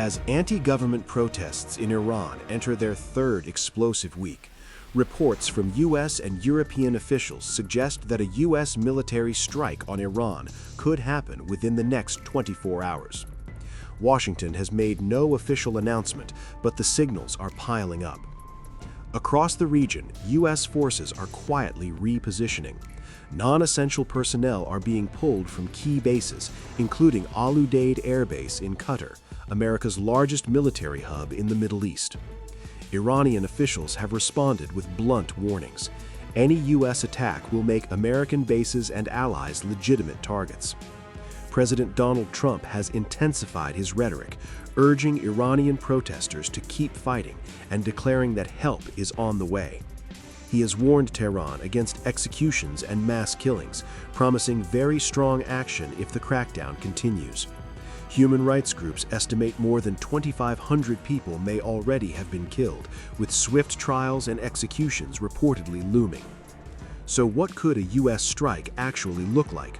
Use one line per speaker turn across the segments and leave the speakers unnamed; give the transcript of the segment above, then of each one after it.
As anti-government protests in Iran enter their third explosive week, reports from U.S. and European officials suggest that a U.S. military strike on Iran could happen within the next 24 hours. Washington has made no official announcement, but the signals are piling up. Across the region, U.S. forces are quietly repositioning. Non-essential personnel are being pulled from key bases, including Al Udeid Air Base in Qatar, America's largest military hub in the Middle East. Iranian officials have responded with blunt warnings. Any U.S. attack will make American bases and allies legitimate targets. President Donald Trump has intensified his rhetoric, urging Iranian protesters to keep fighting and declaring that help is on the way. He has warned Tehran against executions and mass killings, promising very strong action if the crackdown continues. Human rights groups estimate more than 2,500 people may already have been killed, with swift trials and executions reportedly looming. So what could a U.S. strike actually look like?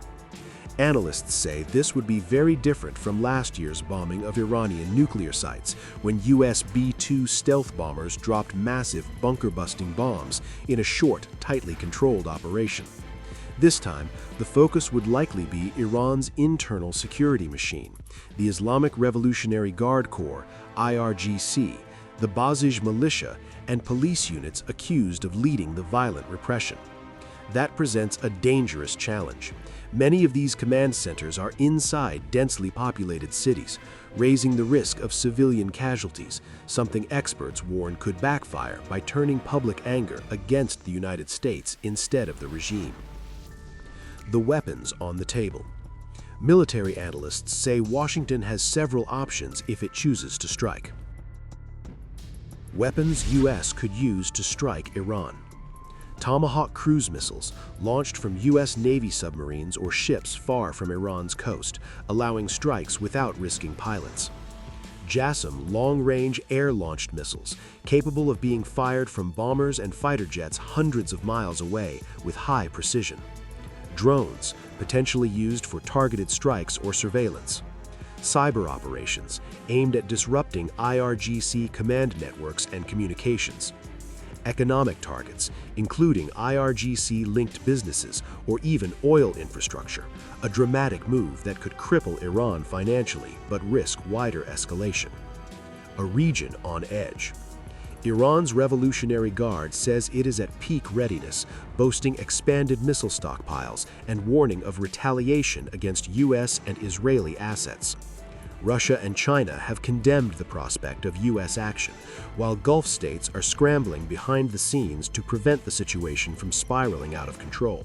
Analysts say this would be very different from last year's bombing of Iranian nuclear sites, when U.S. B-2 stealth bombers dropped massive bunker-busting bombs in a short, tightly controlled operation. This time, the focus would likely be Iran's internal security machine, the Islamic Revolutionary Guard Corps, IRGC, the Basij militia, and police units accused of leading the violent repression. That presents a dangerous challenge. Many of these command centers are inside densely populated cities, raising the risk of civilian casualties, something experts warn could backfire by turning public anger against the United States instead of the regime. The weapons on the table. Military analysts say Washington has several options if it chooses to strike. Weapons U.S. could use to strike Iran. Tomahawk cruise missiles, launched from U.S. Navy submarines or ships far from Iran's coast, allowing strikes without risking pilots. JASSM long-range air-launched missiles, capable of being fired from bombers and fighter jets hundreds of miles away with high precision. Drones, potentially used for targeted strikes or surveillance. Cyber operations, aimed at disrupting IRGC command networks and communications. Economic targets, including IRGC-linked businesses or even oil infrastructure, a dramatic move that could cripple Iran financially but risk wider escalation. A region on edge. Iran's Revolutionary Guard says it is at peak readiness, boasting expanded missile stockpiles and warning of retaliation against U.S. and Israeli assets. Russia and China have condemned the prospect of U.S. action, while Gulf states are scrambling behind the scenes to prevent the situation from spiraling out of control.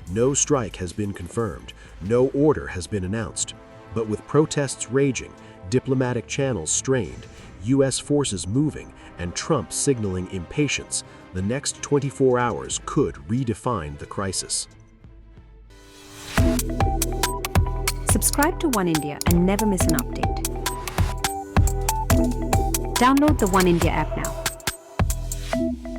No strike has been confirmed, no order has been announced, but with protests raging, diplomatic channels strained, U.S. forces moving, and Trump signaling impatience, the next 24 hours could redefine the crisis.
Subscribe to One India and never miss an update. Download the One India app now.